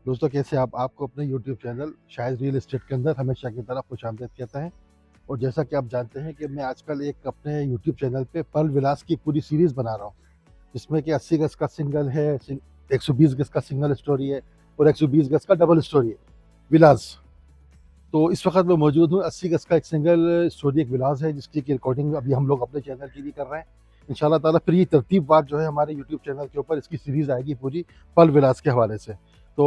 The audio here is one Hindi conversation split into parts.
दोस्तों कैसे आप आपको अपने यूट्यूब चैनल शायद रियल एस्टेट के अंदर हमेशा की तरह खुशामदीद कहता है। और जैसा कि आप जानते हैं कि मैं आजकल एक अपने यूट्यूब चैनल पे पल विलास की पूरी सीरीज़ बना रहा हूँ, जिसमें कि 80 गज का सिंगल है, 120 गज का सिंगल स्टोरी है और 120 गज का डबल स्टोरी है, विलास। तो इस वक्त मैं मौजूद हूँ 80 गज का एक सिंगल स्टोरी एक विलास है, जिसकी की रिकॉर्डिंग अभी हम लोग अपने चैनल की भी कर रहे हैं इंशाल्लाह ताला। फिर ये तरतीबवार जो है हमारे यूट्यूब चैनल के ऊपर इसकी सीरीज़ आएगी पूरी पल विलास के हवाले से। तो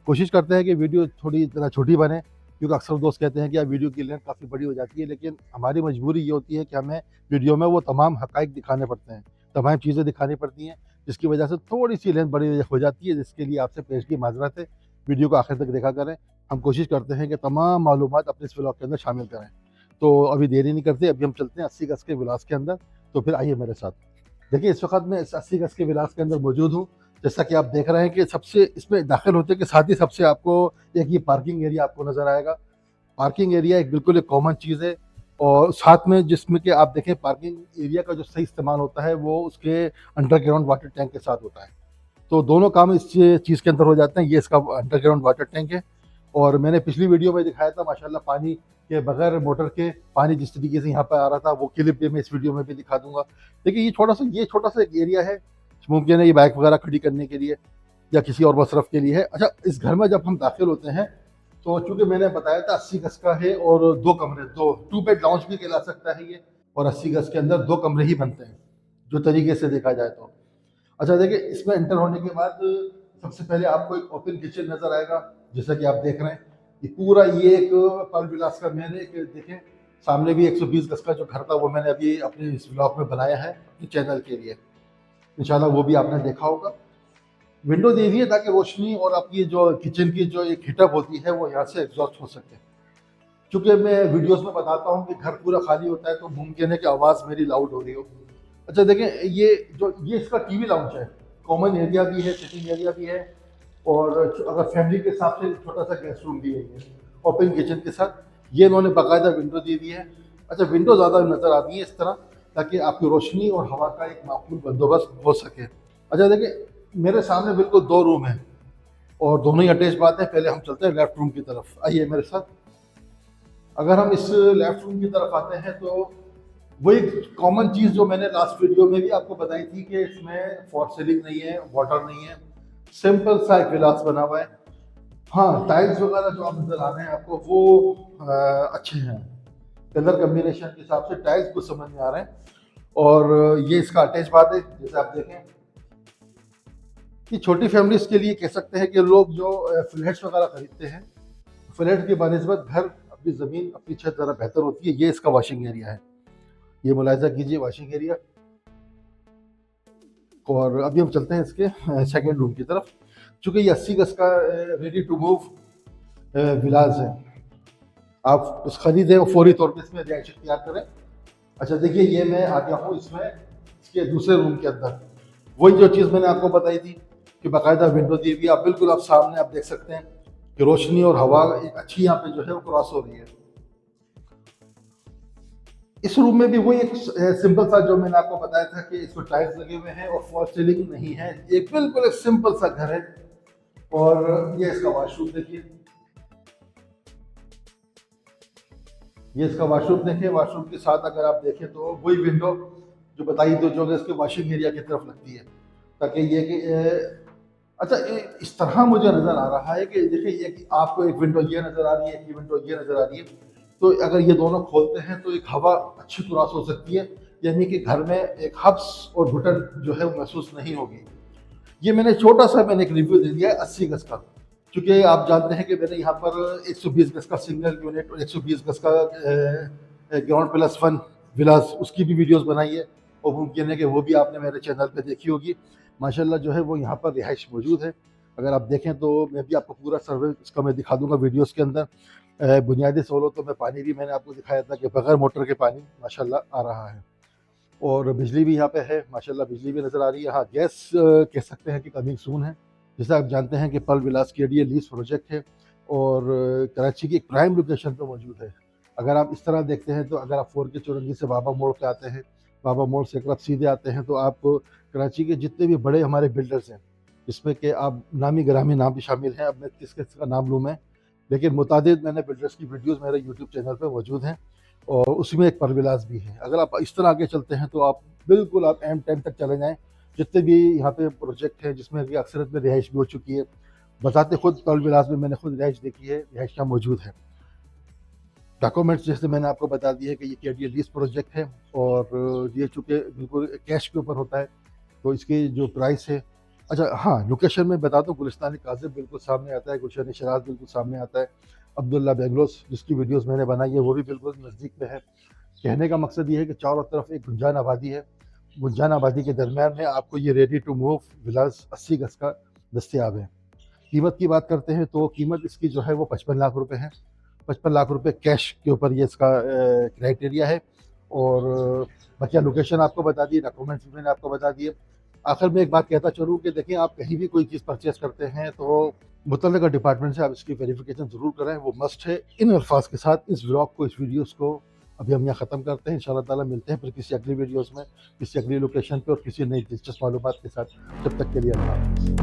कोशिश करते हैं कि वीडियो थोड़ी ज़रा छोटी बने, क्योंकि अक्सर दोस्त कहते हैं कि यार वीडियो की लेंथ काफ़ी बड़ी हो जाती है, लेकिन हमारी मजबूरी ये होती है कि हमें वीडियो में वो तमाम हक़ाइक़ दिखाने पड़ते हैं, तमाम चीज़ें दिखानी पड़ती हैं, जिसकी वजह से थोड़ी सी लेंथ बड़ी हो जाती है, जिसके लिए आपसे पेशगी माज़रत है। वीडियो को आखिर तक देखा करें। हम कोशिश करते हैं कि तमाम मालूमात अपने इस व्लॉग के अंदर शामिल करें। तो अभी देरी नहीं करते, अभी हम चलते हैं 80 गज के विलास के अंदर। तो फिर आइए मेरे साथ। देखिए इस वक्त मैं इस 80 गज के विलास के अंदर मौजूद हूँ। जैसा कि आप देख रहे हैं कि सबसे इसमें दाखिल होते के साथ ही सबसे आपको एक ये पार्किंग एरिया आपको नज़र आएगा। पार्किंग एरिया एक बिल्कुल एक कॉमन चीज़ है, और साथ में जिसमें कि आप देखें पार्किंग एरिया का जो सही इस्तेमाल होता है वो उसके अंडरग्राउंड वाटर टैंक के साथ होता है। तो दोनों काम इस चीज़ के अंदर हो जाते हैं। ये इसका अंडरग्राउंड वाटर टैंक है, और मैंने पिछली वीडियो में दिखाया था माशाल्लाह पानी के बगैर मोटर के पानी जिस तरीके से यहाँ पर आ रहा था, वो क्लिप भी मैं इस वीडियो में भी दिखा दूंगा। देखिए ये छोटा सा एक एरिया है, मुमकिन है ये बाइक वगैरह खड़ी करने के लिए या किसी और मसरफ के लिए है। अच्छा, इस घर में जब हम दाखिल होते हैं तो चूंकि मैंने बताया था 80 गज का है, और दो कमरे, दो टू बेड लाउंज भी कहला सकता है ये, और 80 गज के अंदर दो कमरे ही बनते हैं जो तरीके से देखा जाए तो। अच्छा देखिए, इसमें एंटर होने के बाद सबसे पहले आपको एक ओपन किचन नज़र आएगा, जैसा कि आप देख रहे हैं। ये पूरा ये एक पल विलास का मैंने एक देखें, सामने भी 120 गज का जो घर था वो मैंने अभी अपने इस ब्लॉग में बनाया है अपने चैनल के लिए। इंशाल्लाह वो भी आपने देखा होगा। विंडो दे दी है ताकि रोशनी और आपकी जो किचन की जो एक हीटअप होती है वो यहाँ से एग्जॉस्ट हो सके। चूँकि मैं वीडियोस में बताता हूँ कि घर पूरा खाली होता है तो मुमकिन है कि आवाज़ मेरी लाउड हो रही हो। अच्छा देखें, ये इसका टीवी लाउंज है, कॉमन एरिया भी है, सिटिंग एरिया भी है, और अगर फैमिली के हिसाब से छोटा सा गेस्ट रूम भी है ये, ओपन किचन के साथ। ये इन्होंने बाकायदा विंडो दे दी है। अच्छा, विंडो ज़्यादा नज़र आती है इस तरह, ताकि आपकी रोशनी और हवा का एक माकूल बंदोबस्त हो सके। अच्छा देखिए, मेरे सामने बिल्कुल दो रूम हैं, और दोनों ही अटैच बात है। पहले हम चलते हैं लेफ्ट रूम की तरफ, आइए मेरे साथ। अगर हम इस लेफ्ट रूम की तरफ आते हैं तो वही कॉमन चीज़ जो मैंने लास्ट वीडियो में भी आपको बताई थी कि इसमें फॉर सीलिंग नहीं है, वाटर नहीं है, सिंपल सा एक गिलास बना हुआ है। हाँ, टाइल्स वगैरह जो आप नजर आ रहे हैं आपको वो अच्छे हैं, कलर कम्बिनेशन के हिसाब से टाइल्स कुछ समझ में आ रहे हैं। और ये इसका अटैच बात है, जैसे आप देखें कि छोटी फैमिलीज के लिए कह सकते हैं कि लोग जो फ्लैट्स वगैरह खरीदते हैं, फ्लैट की बनस्बत घर अपनी ज़मीन अपनी छत ज़रा बेहतर होती है। ये इसका वॉशिंग एरिया है, ये मुलायजा कीजिए वॉशिंग एरिया। और अभी हम चलते हैं इसके सेकेंड रूम की तरफ। चूँकि ये 80 गज का रेडी टू मूव विलाज है, आप उस खरीदें और फौरी तौर पे इसमें रिहाइश इख्तियार करें। अच्छा देखिए, ये मैं आ गया हूँ इसमें इसके दूसरे रूम के अंदर। वही जो चीज़ मैंने आपको बताई थी कि बाकायदा विंडो दी हुई, आप बिल्कुल आप सामने आप देख सकते हैं कि रोशनी और हवा एक अच्छी यहाँ पे जो है वो क्रॉस हो रही है। इस रूम में भी वही एक सिंपल सा जो मैंने आपको बताया था कि इसको टाइल्स लगे हुए हैं और फॉल सीलिंग नहीं है, एक बिल्कुल एक सिंपल सा घर है। और ये इसका वॉशरूम देखिए, ये इसका वॉशरूम देखिए। वॉशरूम के साथ अगर आप देखें तो वही विंडो जो बताई, तो जो इसके वॉशिंग एरिया की तरफ लगती है, ताकि ये कि अच्छा इस तरह मुझे नज़र आ रहा है कि देखिए ये कि आपको एक विंडो ये नज़र आ रही है, एक विंडो ये नज़र आ रही है। तो अगर ये दोनों खोलते हैं तो एक हवा अच्छी क्रॉस हो सकती है, यानी कि घर में एक हब्स और घुटन जो है वो महसूस नहीं होगी। ये मैंने एक रिव्यू दे दिया है 80 गज का, क्योंकि आप जानते हैं कि मैंने यहाँ पर 120 गज का सिंगल यूनिट और 120 गज का ग्राउंड प्लस वन विलास उसकी भी वीडियोस बनाई है, और मुमकिन है कि वो भी आपने मेरे चैनल पे देखी होगी। माशाल्लाह जो है वो यहाँ पर रिहाइश मौजूद है। अगर आप देखें तो मैं भी आपको पूरा सर्वे इसका मैं दिखा दूंगा वीडियोस के अंदर। बुनियादी सहूलतों में पानी भी मैंने आपको दिखाया था कि बगैर मोटर के पानी माशाल्लाह आ रहा है, और बिजली भी यहाँ पे है माशाल्लाह, बिजली भी नज़र आ रही है। हाँ, गैस कह सकते हैं कि कमिंग सून है। जैसे आप जानते हैं कि पल विलास के लिए लीज प्रोजेक्ट है, और कराची की एक प्राइम लोकेशन पे मौजूद है। अगर आप इस तरह देखते हैं तो अगर आप 4 के चौरंगी से बाबा मोड़ पे आते हैं, बाबा मोड़ से अगर आप सीधे आते हैं तो आप कराची के जितने भी बड़े हमारे बिल्डर्स हैं जिसमें कि आप नामी गिरामी नाम भी शामिल हैं। अब मैं किस किस का नाम लूँ मैं, लेकिन मुतादिद मैंने बिल्डर्स की वीडियोज़ मेरे यूट्यूब चैनल पे मौजूद हैं और उसमें एक परविलास भी है। अगर आप इस तरह आगे चलते हैं तो आप बिल्कुल आप M10 तक चले जाएँ। जितने भी यहाँ पे प्रोजेक्ट हैं जिसमें कि अक्सरत में रिहाइश भी हो चुकी है, बताते खुद परविलास में मैंने खुद रिहाइश देखी है, रिहाइश यहाँ मौजूद है। डॉक्यूमेंट्स जैसे मैंने आपको बता दिया है कि ये केडीए लीज प्रोजेक्ट है और ये चूँकि बिल्कुल कैश के ऊपर होता है, तो इसकी जो प्राइस है, अच्छा हाँ, लोकेशन में बता दूँ, गुलिस्तान-ए-काज़िम बिल्कुल सामने आता है, गुलशन-ए-शराज़ बिल्कुल सामने आता है, अब्दुल्ला बेंगलोस जिसकी वीडियोज़ मैंने बनाई है वो भी बिल्कुल नज़दीक में है। कहने का मकसद ये है कि चारों तरफ एक गुंजान आबादी है, गुंजान आबादी के दरमियान में आपको ये रेडी टू मूव विलास 80 गज़ का दस्तयाब है। कीमत की बात करते हैं तो कीमत इसकी जो है वो 55 लाख रुपए है। 55 लाख रुपए कैश के ऊपर ये इसका क्राइटेरिया है और बाकी लोकेशन आपको बता दी, डॉक्यूमेंट्स भी मैंने आपको बता दिए। आखिर में एक बात कहता चलूँ कि देखिए, आप कहीं भी कोई चीज़ परचेज़ करते हैं तो मुतल्लिका डिपार्टमेंट से आप इसकी वेरिफिकेशन ज़रूर कराएँ, वो मस्ट है। इन अल्फाज के साथ इस व्लॉग को, इस वीडियोज़ को अभी हम यहाँ ख़त्म करते हैं। इंशाअल्लाह ताला मिलते हैं फिर किसी अगली वीडियोज़ में, किसी अगली लोकेशन पे और किसी नई दिलचस्प मालूमात के साथ। जब तक के लिए अल्लाह हाफ़िज़।